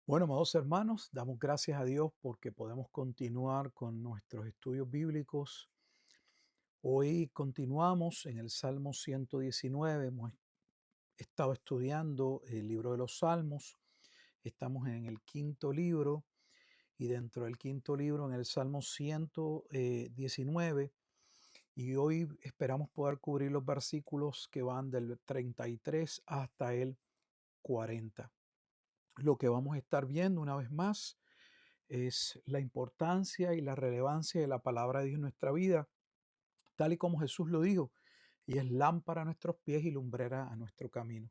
Bueno, amados hermanos, damos gracias a Dios porque podemos continuar con nuestros estudios bíblicos. Hoy continuamos en el Salmo 119. Hemos estado estudiando el libro de los Salmos. Estamos en el quinto libro y dentro del quinto libro, en el Salmo 119. Y hoy esperamos poder cubrir los versículos que van del 33 hasta el 40. Lo que vamos a estar viendo una vez más es la importancia y la relevancia de la palabra de Dios en nuestra vida, tal y como Jesús lo dijo, y es lámpara a nuestros pies y lumbrera a nuestro camino.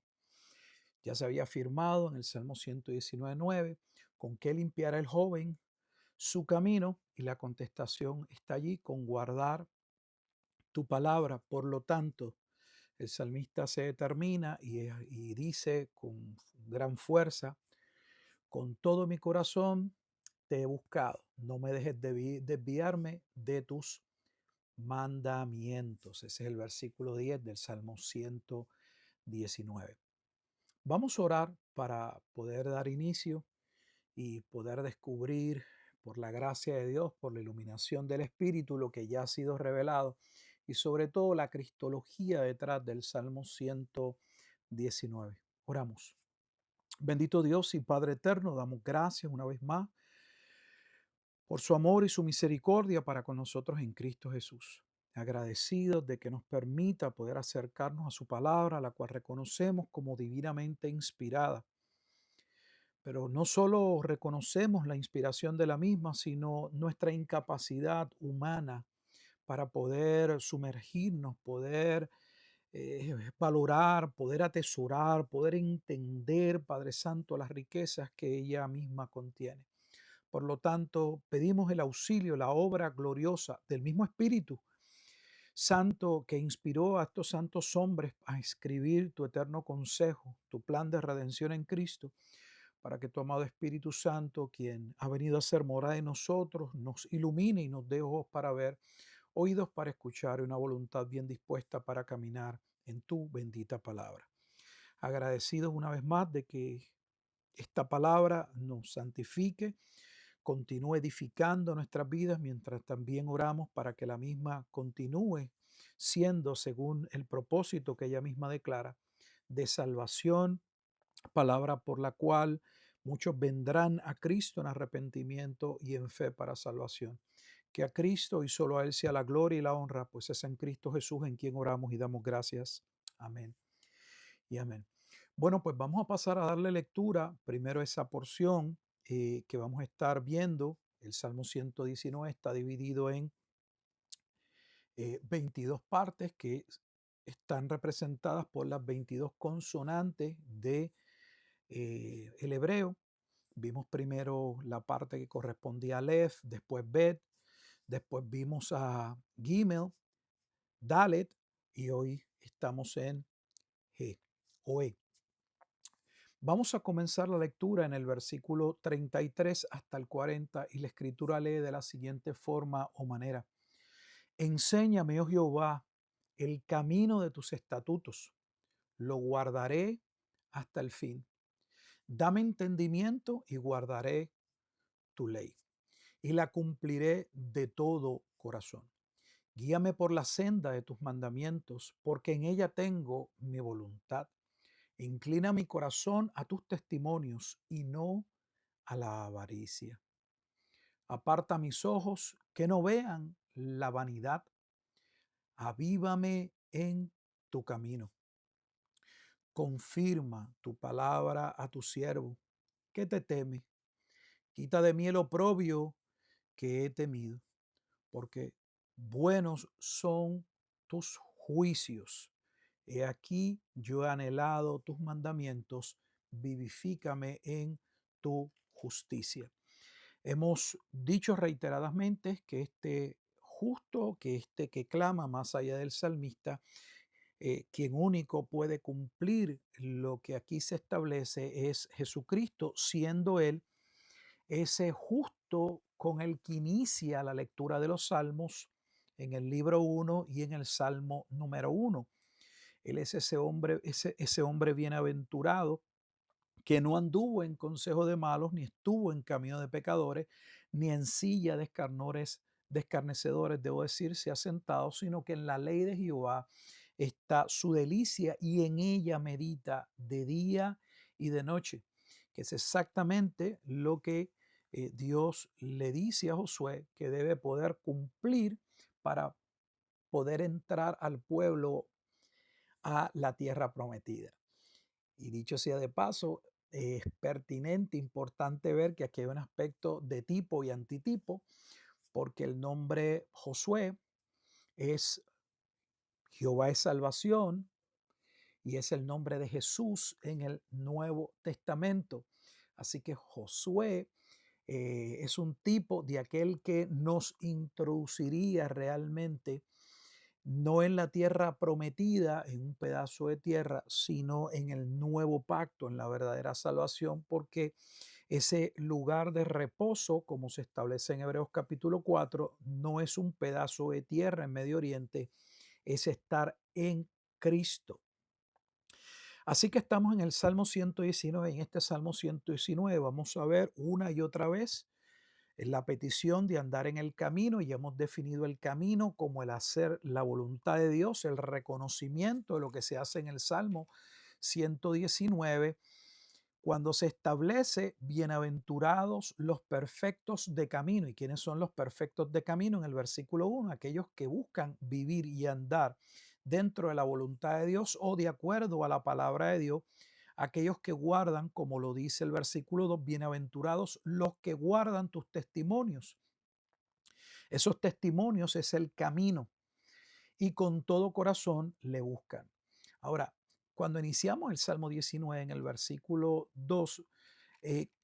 Ya se había afirmado en el Salmo 119:9, ¿con qué limpiará el joven su camino? Y la contestación está allí, con guardar tu palabra. Por lo tanto, el salmista se determina y dice con gran fuerza, con todo mi corazón te he buscado, no me dejes desviarme de tus mandamientos. Ese es el versículo 10 del Salmo 119. Vamos a orar para poder dar inicio y poder descubrir por la gracia de Dios, por la iluminación del Espíritu, lo que ya ha sido revelado y sobre todo la cristología detrás del Salmo 119. Oramos. Bendito Dios y Padre eterno, damos gracias una vez más por su amor y su misericordia para con nosotros en Cristo Jesús. Agradecidos de que nos permita poder acercarnos a su palabra, la cual reconocemos como divinamente inspirada. Pero no solo reconocemos la inspiración de la misma, sino nuestra incapacidad humana para poder sumergirnos, poder valorar, poder atesorar, poder entender, Padre Santo, las riquezas que ella misma contiene. Por lo tanto, pedimos el auxilio, la obra gloriosa del mismo Espíritu Santo que inspiró a estos santos hombres a escribir tu eterno consejo, tu plan de redención en Cristo, para que tu amado Espíritu Santo, quien ha venido a ser morada en nosotros, nos ilumine y nos dé ojos para ver, oídos para escuchar y una voluntad bien dispuesta para caminar en tu bendita palabra. Agradecidos una vez más de que esta palabra nos santifique, continúe edificando nuestras vidas mientras también oramos para que la misma continúe siendo según el propósito que ella misma declara de salvación, palabra por la cual muchos vendrán a Cristo en arrepentimiento y en fe para salvación. Que a Cristo y solo a Él sea la gloria y la honra, pues es en Cristo Jesús en quien oramos y damos gracias. Amén y amén. Bueno, pues vamos a pasar a darle lectura primero a esa porción que vamos a estar viendo. El Salmo 119 está dividido en 22 partes que están representadas por las 22 consonantes de el hebreo. Vimos primero la parte que correspondía a Aleph, después Bet, después vimos a Gimel, Dalet y hoy estamos en G o E. Vamos a comenzar la lectura en el versículo 33 hasta el 40 y la escritura lee de la siguiente forma o manera. Enséñame, oh Jehová, el camino de tus estatutos, lo guardaré hasta el fin. Dame entendimiento y guardaré tu ley y la cumpliré de todo corazón. Guíame por la senda de tus mandamientos, porque en ella tengo mi voluntad. Inclina mi corazón a tus testimonios y no a la avaricia. Aparta mis ojos que no vean la vanidad. Avívame en tu camino. Confirma tu palabra a tu siervo, que te teme. Quita de mí el oprobio que he temido, porque buenos son tus juicios. He aquí yo he anhelado tus mandamientos, vivifícame en tu justicia. Hemos dicho reiteradamente que este justo, que este que clama más allá del salmista, quien único puede cumplir lo que aquí se establece es Jesucristo, siendo Él ese justo con el que inicia la lectura de los salmos en el libro 1 y en el salmo número 1. Él es ese hombre bienaventurado que no anduvo en consejo de malos, ni estuvo en camino de pecadores, ni en silla de de escarnecedores, debo decir, se ha sentado, sino que en la ley de Jehová está su delicia y en ella medita de día y de noche, que es exactamente lo que Dios le dice a Josué que debe poder cumplir para poder entrar al pueblo a la tierra prometida. Y dicho sea de paso, es pertinente, importante ver que aquí hay un aspecto de tipo y antitipo, porque el nombre Josué es Jehová es salvación y es el nombre de Jesús en el Nuevo Testamento. Así que Josué es un tipo de aquel que nos introduciría realmente no en la tierra prometida, en un pedazo de tierra, sino en el nuevo pacto, en la verdadera salvación, porque ese lugar de reposo, como se establece en Hebreos capítulo 4, no es un pedazo de tierra en Medio Oriente, es estar en Cristo. Así que estamos en el Salmo 119. En este Salmo 119 vamos a ver una y otra vez la petición de andar en el camino, y hemos definido el camino como el hacer la voluntad de Dios, el reconocimiento de lo que se hace en el Salmo 119, cuando se establece bienaventurados los perfectos de camino. ¿Y quiénes son los perfectos de camino? En el versículo 1, aquellos que buscan vivir y andar dentro de la voluntad de Dios o de acuerdo a la palabra de Dios, aquellos que guardan, como lo dice el versículo 2, bienaventurados los que guardan tus testimonios. Esos testimonios es el camino y con todo corazón le buscan. Ahora, cuando iniciamos el Salmo 19 en el versículo 2,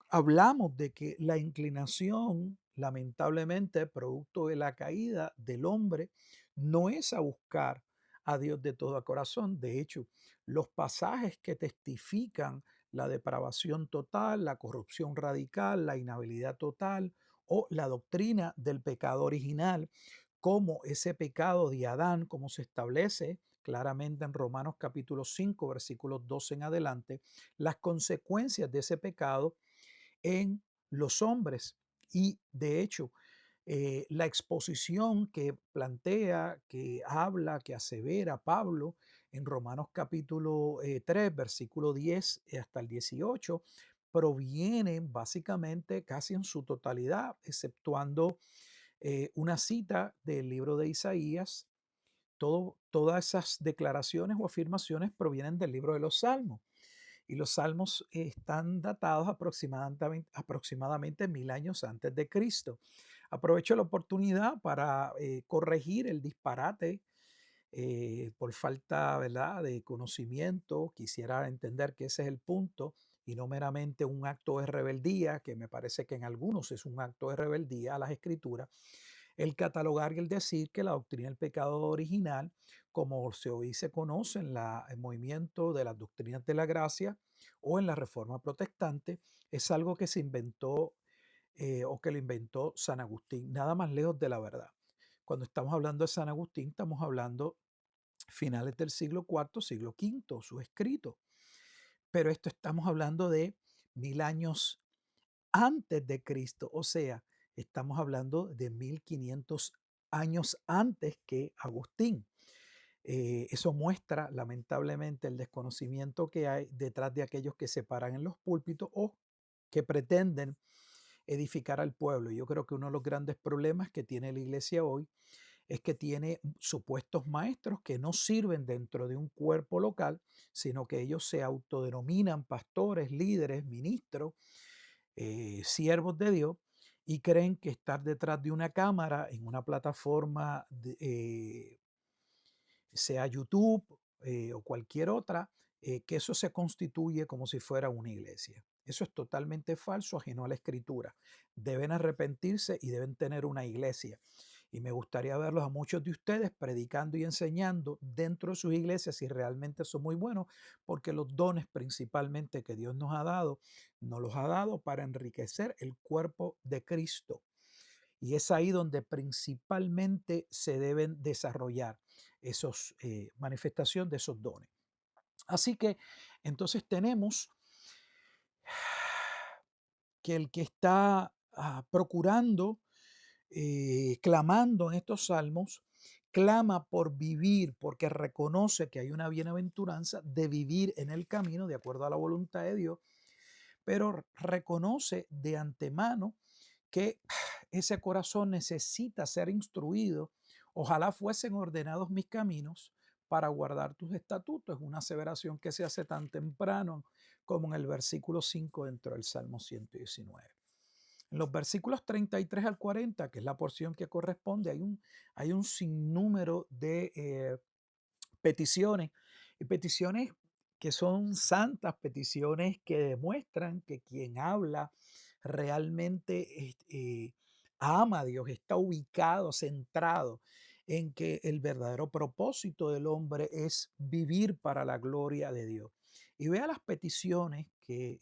hablamos de que la inclinación, lamentablemente, producto de la caída del hombre, no es a buscar a Dios de todo corazón. De hecho, los pasajes que testifican la depravación total, la corrupción radical, la inhabilidad total o la doctrina del pecado original, como ese pecado de Adán, como se establece claramente en Romanos capítulo 5, versículos 12 en adelante, las consecuencias de ese pecado en los hombres. Y de hecho, la exposición que plantea, que habla, que asevera Pablo en Romanos capítulo 3, versículo 10 hasta el 18, provienen básicamente casi en su totalidad, exceptuando una cita del libro de Isaías. Todas esas declaraciones o afirmaciones provienen del libro de los Salmos. Y los salmos están datados aproximadamente 1000 años antes de Cristo. Aprovecho la oportunidad para corregir el disparate por falta, ¿verdad?, de conocimiento. Quisiera entender que ese es el punto y no meramente un acto de rebeldía, que me parece que en algunos es un acto de rebeldía a las escrituras, el catalogar y el decir que la doctrina del pecado original, como se hoy se conoce en el movimiento de las doctrinas de la gracia o en la reforma protestante, es algo que se inventó o que lo inventó San Agustín, nada más lejos de la verdad. Cuando estamos hablando de San Agustín, estamos hablando finales del siglo cuarto, siglo quinto, su escrito. Pero esto estamos hablando de 1000 años antes de Cristo, o sea, estamos hablando de 1500 años antes que Agustín. Eso muestra lamentablemente el desconocimiento que hay detrás de aquellos que se paran en los púlpitos o que pretenden edificar al pueblo. Yo creo que uno de los grandes problemas que tiene la iglesia hoy es que tiene supuestos maestros que no sirven dentro de un cuerpo local, sino que ellos se autodenominan pastores, líderes, ministros, siervos de Dios, y creen que estar detrás de una cámara en una plataforma, sea YouTube o cualquier otra, que eso se constituye como si fuera una iglesia. Eso es totalmente falso, ajeno a la escritura. Deben arrepentirse y deben tener una iglesia. Y me gustaría verlos a muchos de ustedes predicando y enseñando dentro de sus iglesias si realmente son muy buenos, porque los dones principalmente que Dios nos los ha dado para enriquecer el cuerpo de Cristo. Y es ahí donde principalmente se deben desarrollar esas manifestaciones de esos dones. Así que entonces tenemos que el que está procurando, clamando en estos salmos, clama por vivir, porque reconoce que hay una bienaventuranza de vivir en el camino de acuerdo a la voluntad de Dios, pero reconoce de antemano que ese corazón necesita ser instruido. Ojalá fuesen ordenados mis caminos para guardar tus estatutos. Es una aseveración que se hace tan temprano como en el versículo 5 dentro del Salmo 119. En los versículos 33 al 40, que es la porción que corresponde, hay un sinnúmero de peticiones, y peticiones que son santas, peticiones que demuestran que quien habla realmente ama a Dios, está ubicado, centrado en que el verdadero propósito del hombre es vivir para la gloria de Dios. Y vea las peticiones que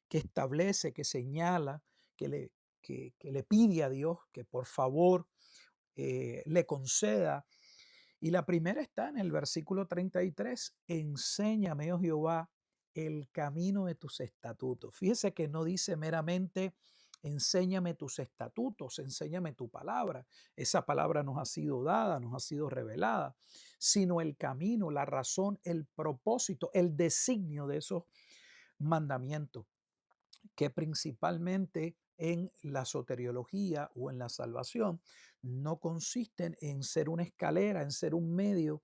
establece, que señala, que le pide a Dios que por favor le conceda. Y la primera está en el versículo 33: enséñame, oh Jehová, el camino de tus estatutos. Fíjese que no dice meramente enséñame tus estatutos, enséñame tu palabra. Esa palabra nos ha sido dada, nos ha sido revelada, sino el camino, la razón, el propósito, el designio de esos mandamientos, que principalmente en la soteriología o en la salvación no consisten en ser una escalera, en ser un medio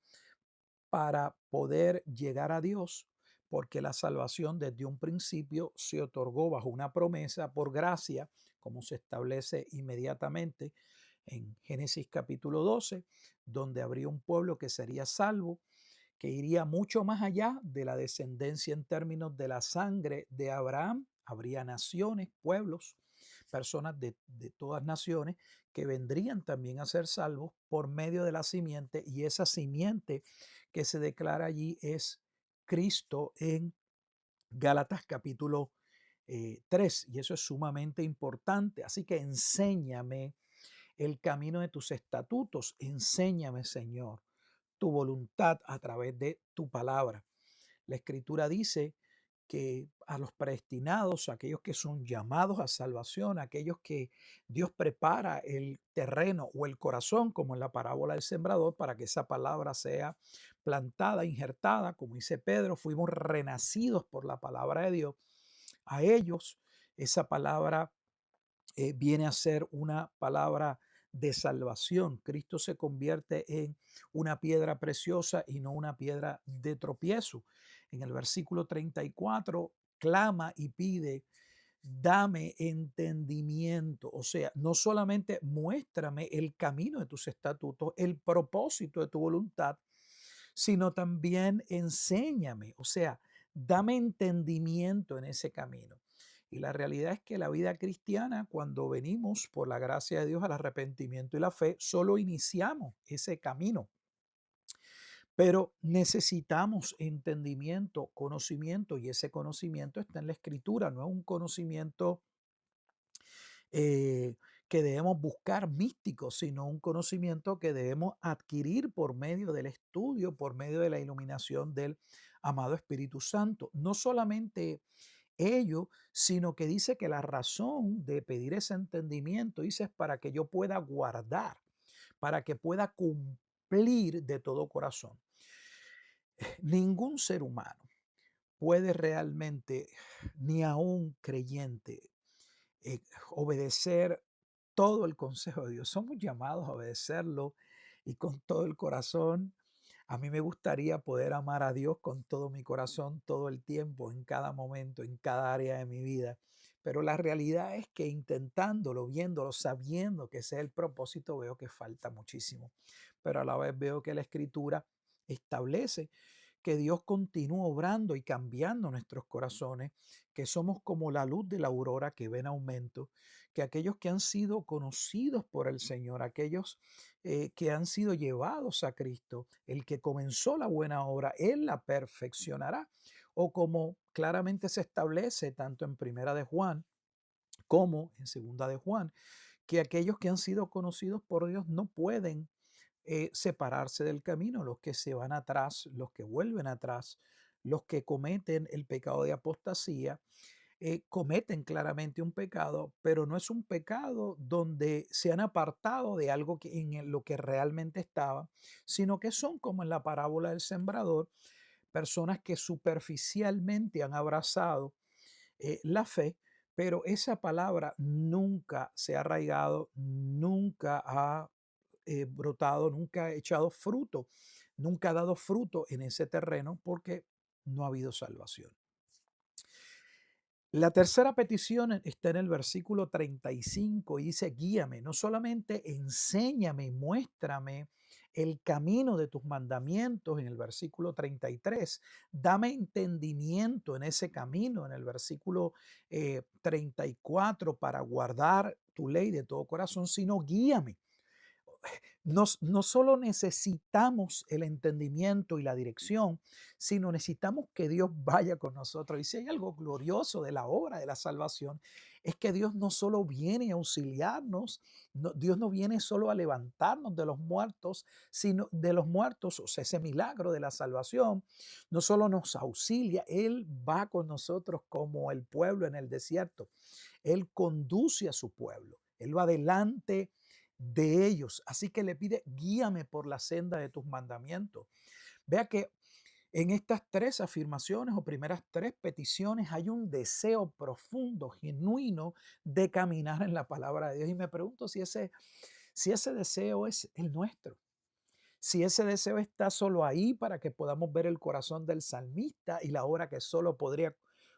para poder llegar a Dios, porque la salvación desde un principio se otorgó bajo una promesa por gracia, como se establece inmediatamente en Génesis capítulo 12, donde habría un pueblo que sería salvo, que iría mucho más allá de la descendencia en términos de la sangre de Abraham. Habría naciones, pueblos, personas de todas naciones que vendrían también a ser salvos por medio de la simiente, y esa simiente que se declara allí es Cristo en Gálatas capítulo 3, y eso es sumamente importante. Así que enséñame el camino de tus estatutos, enséñame, Señor, tu voluntad a través de tu palabra. La escritura dice que a los predestinados, aquellos que son llamados a salvación, aquellos que Dios prepara el terreno o el corazón, como en la parábola del sembrador, para que esa palabra sea plantada, injertada, como dice Pedro, fuimos renacidos por la palabra de Dios. A ellos esa palabra viene a ser una palabra de salvación. Cristo se convierte en una piedra preciosa y no una piedra de tropiezo. En el versículo 34 clama y pide: dame entendimiento. O sea, no solamente muéstrame el camino de tus estatutos, el propósito de tu voluntad, sino también enséñame. O sea, dame entendimiento en ese camino. Y la realidad es que la vida cristiana, cuando venimos por la gracia de Dios al arrepentimiento y la fe, solo iniciamos ese camino. Pero necesitamos entendimiento, conocimiento, y ese conocimiento está en la escritura, no es un conocimiento eh, que debemos buscar místico, sino un conocimiento que debemos adquirir por medio del estudio, por medio de la iluminación del amado Espíritu Santo. No solamente ello, sino que dice que la razón de pedir ese entendimiento, dice, es para que yo pueda guardar, para que pueda cumplir de todo corazón. Ningún ser humano puede realmente, ni aún creyente, eh, obedecer todo el consejo de Dios. Somos llamados a obedecerlo y con todo el corazón. A mí me gustaría poder amar a Dios con todo mi corazón, todo el tiempo, en cada momento, en cada área de mi vida. Pero la realidad es que intentándolo, viéndolo, sabiendo que ese es el propósito, veo que falta muchísimo. Pero a la vez veo que la Escritura establece que Dios continúa obrando y cambiando nuestros corazones, que somos como la luz de la aurora que ve en aumento, que aquellos que han sido conocidos por el Señor, aquellos que han sido llevados a Cristo, el que comenzó la buena obra, Él la perfeccionará. O como claramente se establece tanto en Primera de Juan como en Segunda de Juan, que aquellos que han sido conocidos por Dios no pueden separarse del camino, los que se van atrás, los que vuelven atrás, los que cometen el pecado de apostasía cometen claramente un pecado, pero no es un pecado donde se han apartado de algo lo que realmente estaba, sino que son como en la parábola del sembrador, personas que superficialmente han abrazado la fe, pero esa palabra nunca se ha arraigado, nunca ha brotado, nunca ha echado fruto, nunca ha dado fruto en ese terreno porque no ha habido salvación. La tercera petición está en el versículo 35 y dice, guíame, no solamente enséñame y muéstrame el camino de tus mandamientos en el versículo 33, dame entendimiento en ese camino en el versículo 34 para guardar tu ley de todo corazón, sino guíame. No solo necesitamos el entendimiento y la dirección, sino necesitamos que Dios vaya con nosotros. Y si hay algo glorioso de la obra de la salvación, es que Dios no solo viene a auxiliarnos, Dios no viene solo a levantarnos de los muertos, sino de los muertos, o sea, ese milagro de la salvación, no solo nos auxilia, Él va con nosotros como el pueblo en el desierto. Él conduce a su pueblo, Él va delante de ellos. Así que le pide, guíame por la senda de tus mandamientos. Vea que en estas tres afirmaciones o primeras tres peticiones hay un deseo profundo, genuino de caminar en la palabra de Dios. Y me pregunto si ese deseo es el nuestro. Si ese deseo está solo ahí para que podamos ver el corazón del salmista y la obra que solo podría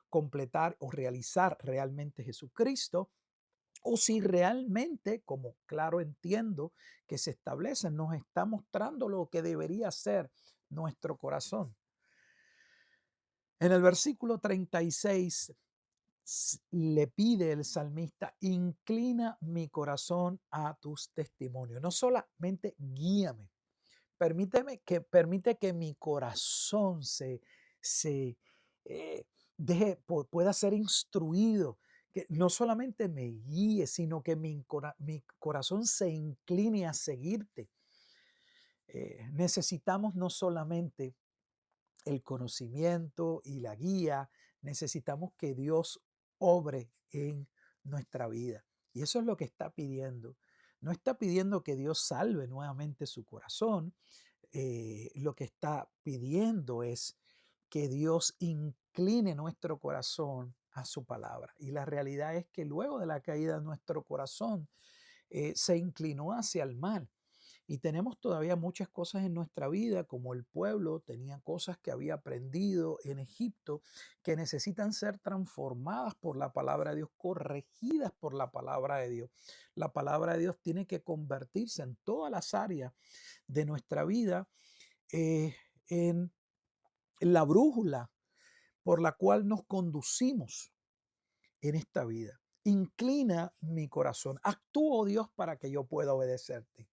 completar o realizar realmente Jesucristo, o si realmente, como claro entiendo que se establece, nos está mostrando lo que debería ser nuestro corazón. En el versículo 36 le pide el salmista, inclina mi corazón a tus testimonios. No solamente guíame, permite que mi corazón se pueda ser instruido, que no solamente me guíe, sino que mi corazón se incline a seguirte. Necesitamos no solamente el conocimiento y la guía, necesitamos que Dios obre en nuestra vida. Y eso es lo que está pidiendo. No está pidiendo que Dios salve nuevamente su corazón, lo que está pidiendo es que Dios incline nuestro corazón a su palabra. Y la realidad es que luego de la caída nuestro corazón se inclinó hacia el mal. Y tenemos todavía muchas cosas en nuestra vida, como el pueblo tenía cosas que había aprendido en Egipto, que necesitan ser transformadas por la palabra de Dios, corregidas por la palabra de Dios. La palabra de Dios tiene que convertirse en todas las áreas de nuestra vida eh, en la brújula por la cual nos conducimos en esta vida. Inclina mi corazón. Actúo, Dios, para que yo pueda obedecerte.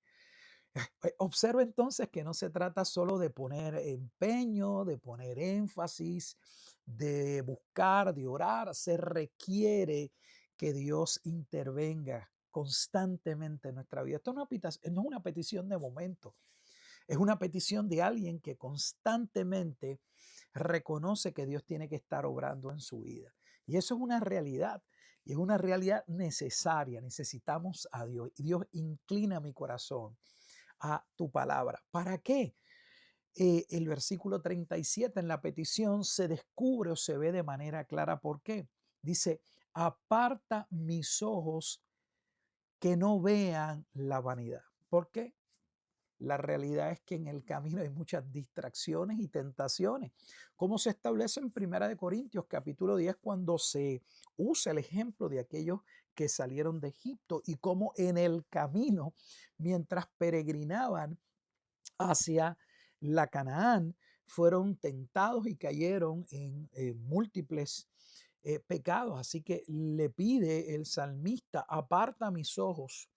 Observa entonces que no se trata solo de poner empeño, de poner énfasis, de buscar, de orar. Se requiere que Dios intervenga constantemente en nuestra vida. Esto no es una petición de momento. Es una petición de alguien que constantemente reconoce que Dios tiene que estar obrando en su vida. Y eso es una realidad. Y es una realidad necesaria. Necesitamos a Dios. Y Dios inclina mi corazón a tu palabra. ¿Para qué? El versículo 37 en la petición se descubre o se ve de manera clara por qué. Dice, aparta mis ojos que no vean la vanidad. ¿Por qué? La realidad es que en el camino hay muchas distracciones y tentaciones. Como se establece en Primera de Corintios capítulo 10 cuando se usa el ejemplo de aquellos que salieron de Egipto y cómo en el camino, mientras peregrinaban hacia la Canaán, fueron tentados y cayeron en múltiples pecados. Así que le pide el salmista, aparta mis ojos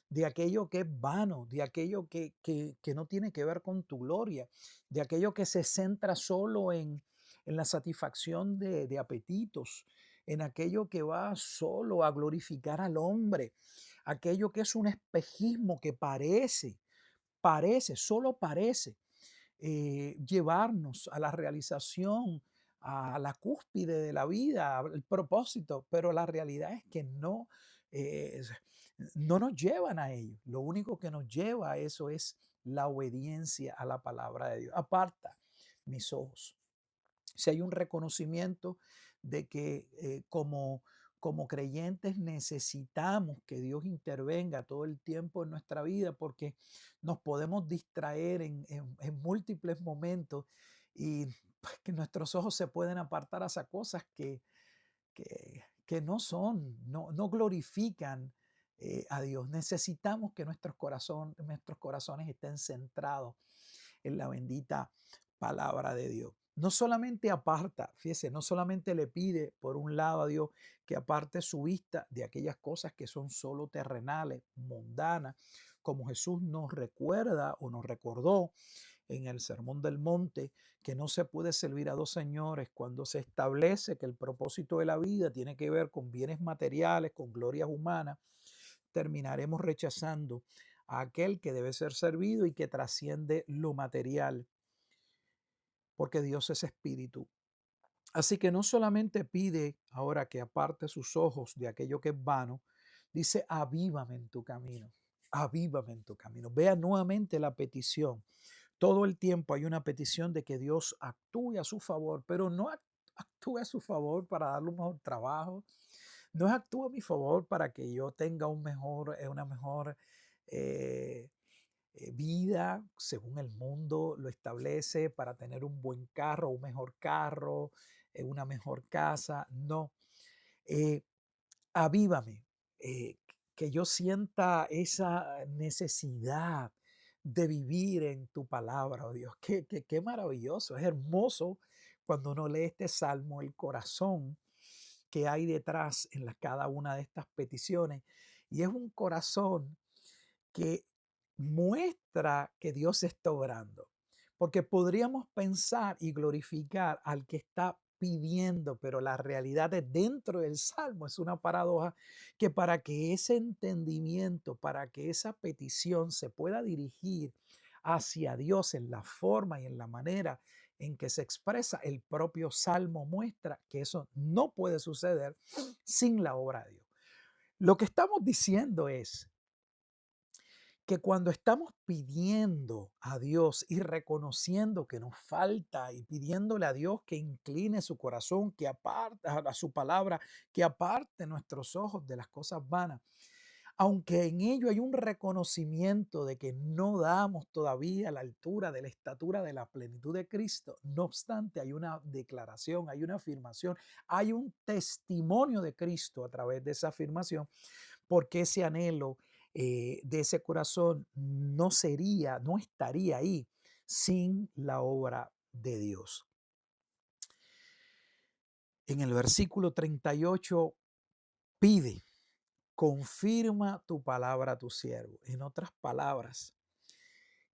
de aquello que es vano, de aquello que no tiene que ver con tu gloria, de aquello que se centra solo en la satisfacción de apetitos, en aquello que va solo a glorificar al hombre, aquello que es un espejismo que solo parece, llevarnos a la realización, a la cúspide de la vida, al propósito, pero la realidad es que eh, no nos llevan a ello. Lo único que nos lleva a eso es la obediencia a la palabra de Dios. Aparta mis ojos. Si hay un reconocimiento de que como creyentes necesitamos que Dios intervenga todo el tiempo en nuestra vida porque nos podemos distraer en múltiples momentos y pues, que nuestros ojos se pueden apartar hacia cosas que no son, no glorifican a Dios. Necesitamos que nuestros corazones estén centrados en la bendita palabra de Dios. No solamente aparta, fíjese, no solamente le pide por un lado a Dios que aparte su vista de aquellas cosas que son solo terrenales, mundanas, como Jesús nos recuerda o nos recordó en el Sermón del Monte, que no se puede servir a dos señores cuando se establece que el propósito de la vida tiene que ver con bienes materiales, con glorias humanas, terminaremos rechazando a aquel que debe ser servido y que trasciende lo material, porque Dios es espíritu. Así que no solamente pide ahora que aparte sus ojos de aquello que es vano, dice, avívame en tu camino, avívame en tu camino. Vea nuevamente la petición. Todo el tiempo hay una petición de que Dios actúe a su favor, pero no actúe a su favor para darle un mejor trabajo, no actúa a mi favor para que yo tenga una mejor eh, vida según el mundo lo establece, para tener un buen carro, un mejor carro, una mejor casa. No, eh, avívame, que yo sienta esa necesidad de vivir en tu palabra, oh Dios. Qué maravilloso, es hermoso cuando uno lee este salmo, el corazón que hay detrás en cada una de estas peticiones. Y es un corazón que muestra que Dios está obrando. Porque podríamos pensar y glorificar al que está pidiendo, pero la realidad es dentro del salmo, es una paradoja que para que ese entendimiento, para que esa petición se pueda dirigir hacia Dios en la forma y en la manera en que se expresa, el propio salmo muestra que eso no puede suceder sin la obra de Dios. Lo que estamos diciendo es que cuando estamos pidiendo a Dios y reconociendo que nos falta y pidiéndole a Dios que incline su corazón, que aparte a su palabra, que aparte nuestros ojos de las cosas vanas, aunque en ello hay un reconocimiento de que no damos todavía la altura de la estatura de la plenitud de Cristo, no obstante hay una declaración, hay una afirmación, hay un testimonio de Cristo a través de esa afirmación, porque ese anhelo de ese corazón no estaría ahí sin la obra de Dios. En el versículo 38 pide, confirma tu palabra a tu siervo. En otras palabras,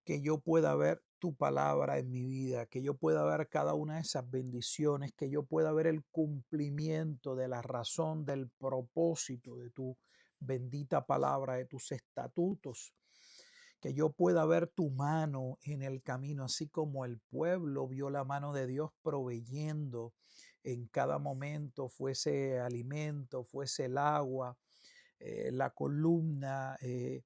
que yo pueda ver tu palabra en mi vida, que yo pueda ver cada una de esas bendiciones, que yo pueda ver el cumplimiento de la razón, del propósito de tu bendita palabra, de tus estatutos, que yo pueda ver tu mano en el camino, así como el pueblo vio la mano de Dios proveyendo en cada momento, fuese alimento, fuese el agua, la columna de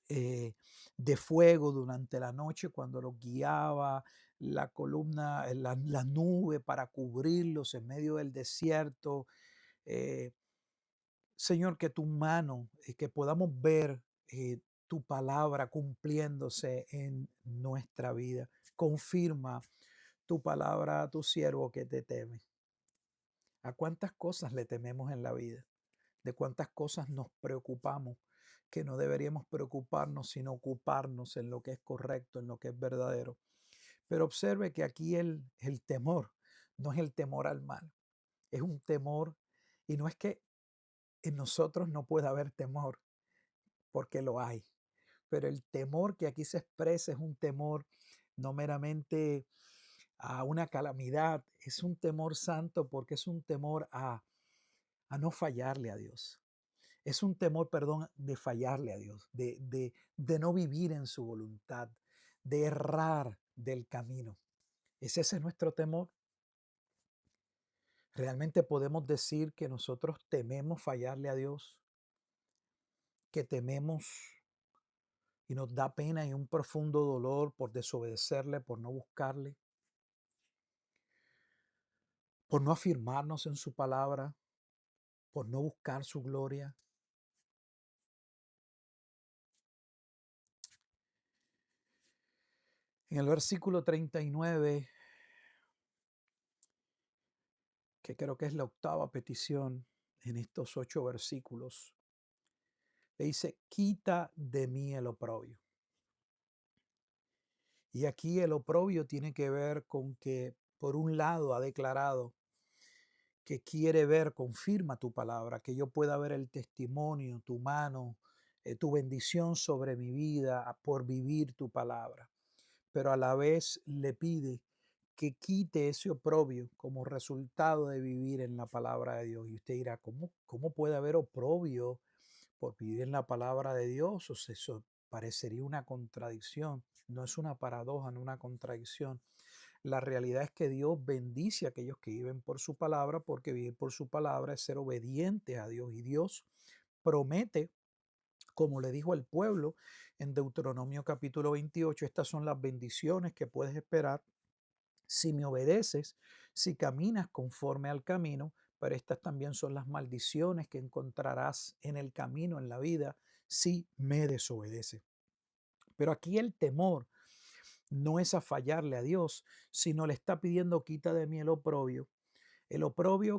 eh, de fuego durante la noche cuando los guiaba, la columna, la nube para cubrirlos en medio del desierto. Eh, Señor, que tu mano, que podamos ver tu palabra cumpliéndose en nuestra vida. Confirma tu palabra a tu siervo que te teme. ¿A cuántas cosas le tememos en la vida? ¿De cuántas cosas nos preocupamos que no deberíamos preocuparnos, sino ocuparnos en lo que es correcto, en lo que es verdadero? Pero observe que aquí el temor no es el temor al mal, es un temor, y no es que en nosotros no pueda haber temor, porque lo hay, pero el temor que aquí se expresa es un temor no meramente a una calamidad, es un temor santo porque es un temor a no fallarle a Dios. Es un temor, perdón, de fallarle a Dios, de no vivir en su voluntad, de errar del camino. ¿Es ese nuestro temor? ¿Realmente podemos decir que nosotros tememos fallarle a Dios? ¿Que tememos y nos da pena y un profundo dolor por desobedecerle, por no buscarle, por no afirmarnos en su palabra, por no buscar su gloria? En el versículo 39, que creo que es la octava petición en estos 8 versículos, le dice, quita de mí el oprobio. Y aquí el oprobio tiene que ver con que, por un lado, ha declarado que quiere ver, confirma tu palabra, que yo pueda ver el testimonio, tu mano, tu bendición sobre mi vida por vivir tu palabra. Pero a la vez le pide que quite ese oprobio como resultado de vivir en la palabra de Dios. Y usted dirá, ¿cómo puede haber oprobio por vivir en la palabra de Dios? O sea, eso parecería una contradicción. No es una paradoja, no una contradicción. La realidad es que Dios bendice a aquellos que viven por su palabra, porque vivir por su palabra es ser obediente a Dios. Y Dios promete, como le dijo al pueblo en Deuteronomio capítulo 28, estas son las bendiciones que puedes esperar si me obedeces, si caminas conforme al camino, pero estas también son las maldiciones que encontrarás en el camino, en la vida, si me desobedeces. Pero aquí el temor no es a fallarle a Dios, sino le está pidiendo quita de mí el oprobio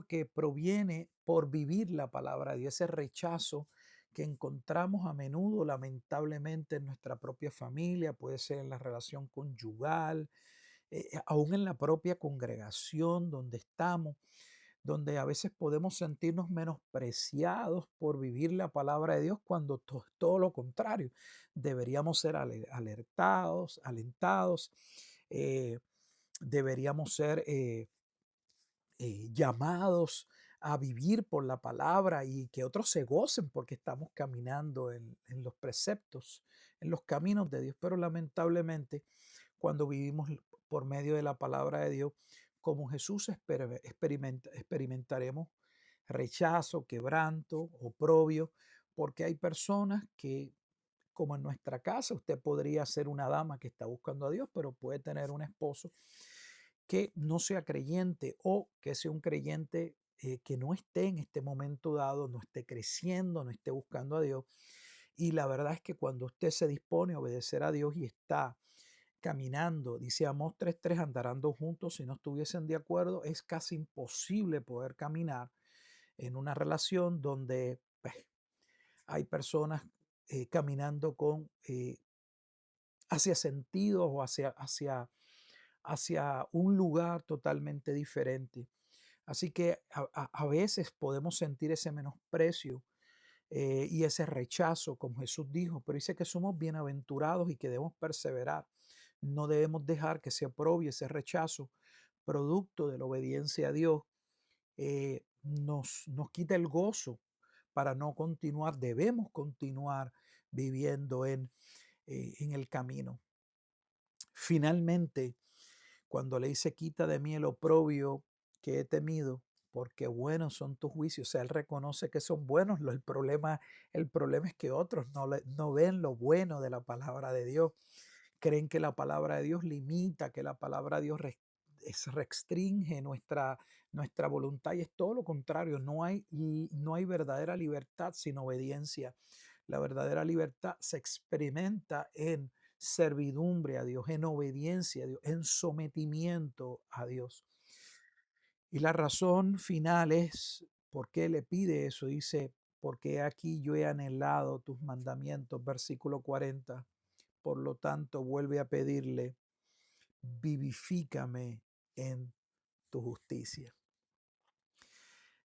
que proviene por vivir la palabra de Dios, ese rechazo que encontramos a menudo, lamentablemente, en nuestra propia familia, puede ser en la relación conyugal, aún en la propia congregación donde estamos, donde a veces podemos sentirnos menospreciados por vivir la palabra de Dios cuando todo lo contrario. Deberíamos ser alertados, alentados, eh, deberíamos ser llamados a vivir por la palabra y que otros se gocen porque estamos caminando en los preceptos, en los caminos de Dios. Pero lamentablemente, cuando vivimos por medio de la palabra de Dios, como Jesús experimentaremos rechazo, quebranto, oprobio, porque hay personas que, como en nuestra casa, usted podría ser una dama que está buscando a Dios, pero puede tener un esposo que no sea creyente o que sea un creyente que no esté en este momento dado, no esté creciendo, no esté buscando a Dios. Y la verdad es que cuando usted se dispone a obedecer a Dios y está caminando, dice Amós 3:3, andarán dos juntos si no estuviesen de acuerdo, es casi imposible poder caminar en una relación donde pues, hay personas caminando con hacia sentidos o hacia un lugar totalmente diferente. Así que a veces podemos sentir ese menosprecio y ese rechazo, como Jesús dijo, pero dice que somos bienaventurados y que debemos perseverar. No debemos dejar que ese oprobio, ese rechazo, producto de la obediencia a Dios, nos quite el gozo para no continuar. Debemos continuar viviendo en el camino. Finalmente, cuando le dice, quita de mí el oprobio que he temido, porque buenos son tus juicios. O sea, él reconoce que son buenos. El problema es que otros no ven lo bueno de la palabra de Dios. Creen que la palabra de Dios limita, que la palabra de Dios restringe nuestra voluntad. Y es todo lo contrario. No hay verdadera libertad sin obediencia. La verdadera libertad se experimenta en servidumbre a Dios, en obediencia a Dios, en sometimiento a Dios. Y la razón final es por qué le pide eso. Dice, porque aquí yo he anhelado tus mandamientos, versículo 40. Por lo tanto, vuelve a pedirle, vivifícame en tu justicia.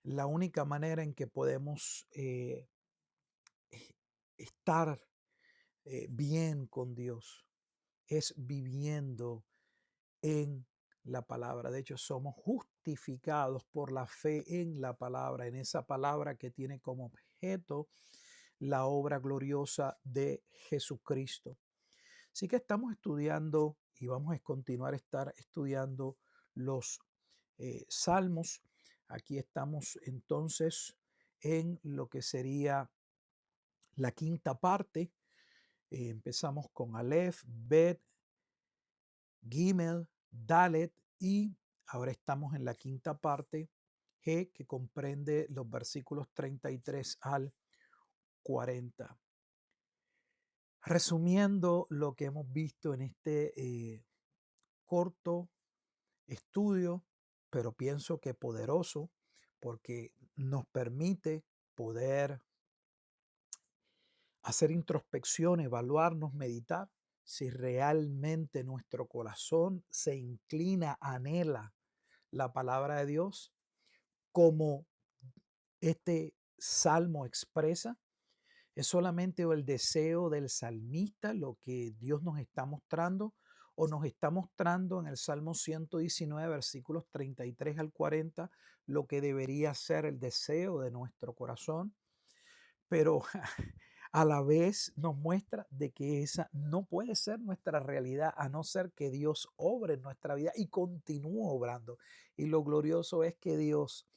La única manera en que podemos estar bien con Dios es viviendo en la palabra. De hecho, somos justificados por la fe en la palabra, en esa palabra que tiene como objeto la obra gloriosa de Jesucristo. Así que estamos estudiando y vamos a continuar a estar estudiando los salmos. Aquí estamos entonces en lo que sería la quinta parte. Empezamos con Aleph, Bet, Gimel, Dalet y ahora estamos en la quinta parte, G, que comprende los versículos 33 al 40. Resumiendo lo que hemos visto en este corto estudio, pero pienso que poderoso, porque nos permite poder hacer introspección, evaluarnos, meditar si realmente nuestro corazón se inclina, anhela la palabra de Dios, como este salmo expresa. ¿Es solamente el deseo del salmista lo que Dios nos está mostrando? ¿O nos está mostrando en el Salmo 119, versículos 33 al 40, lo que debería ser el deseo de nuestro corazón? Pero a la vez nos muestra de que esa no puede ser nuestra realidad, a no ser que Dios obre en nuestra vida y continúe obrando. Y lo glorioso es que Dios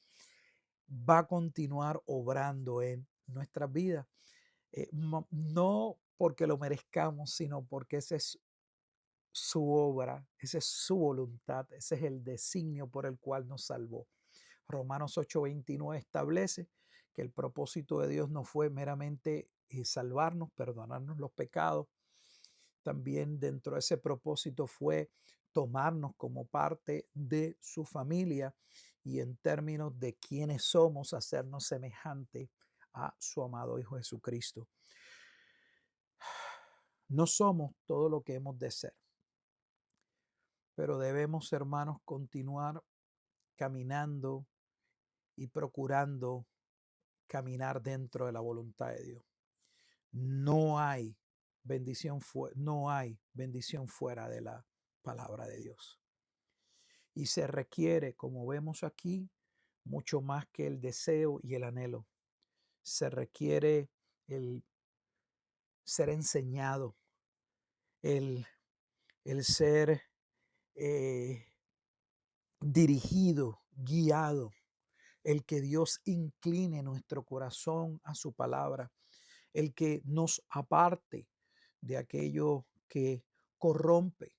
va a continuar obrando en nuestras vidas. No porque lo merezcamos, sino porque esa es su obra, esa es su voluntad, ese es el designio por el cual nos salvó. Romanos 8:29 establece que el propósito de Dios no fue meramente salvarnos, perdonarnos los pecados. También dentro de ese propósito fue tomarnos como parte de su familia y en términos de quiénes somos, hacernos semejante a su amado Hijo Jesucristo. No somos todo lo que hemos de ser, pero debemos, hermanos, continuar caminando y procurando caminar dentro de la voluntad de Dios. No hay no hay bendición fuera de la palabra de Dios. Y se requiere, como vemos aquí, mucho más que el deseo y el anhelo. Se requiere el ser enseñado, el, el ser eh, dirigido, guiado, el que Dios incline nuestro corazón a su palabra, el que nos aparte de aquello que corrompe,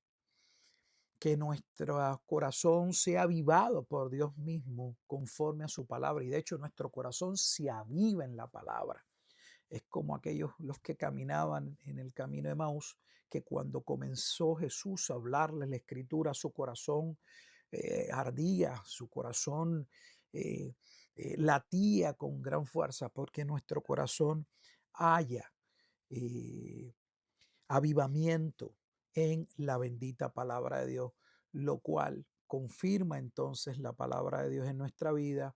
que nuestro corazón sea avivado por Dios mismo conforme a su palabra. Y de hecho nuestro corazón se aviva en la palabra. Es como aquellos los que caminaban en el camino de Maús, que cuando comenzó Jesús a hablarles la escritura, su corazón ardía, su corazón eh, latía con gran fuerza, porque nuestro corazón haya eh, avivamiento en la bendita palabra de Dios, lo cual confirma entonces la palabra de Dios en nuestra vida.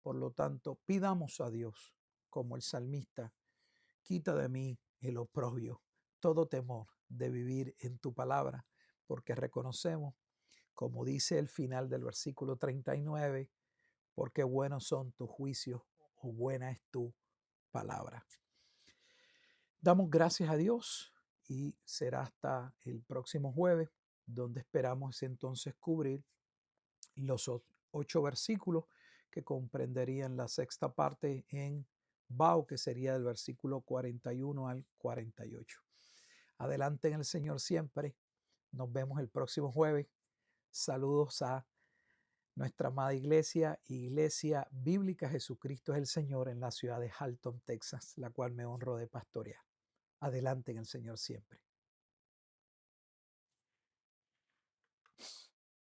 Por lo tanto, pidamos a Dios, como el salmista: quita de mí el oprobio, todo temor de vivir en tu palabra, porque reconocemos, como dice el final del versículo 39, porque buenos son tus juicios o buena es tu palabra. Damos gracias a Dios y será hasta el próximo jueves, donde esperamos entonces cubrir los 8 versículos que comprenderían la sexta parte en Bao, que sería del versículo 41 al 48. Adelante en el Señor siempre. Nos vemos el próximo jueves. Saludos a nuestra amada iglesia, Iglesia Bíblica Jesucristo es el Señor, en la ciudad de Halton, Texas, la cual me honro de pastorear. Adelante en el Señor siempre.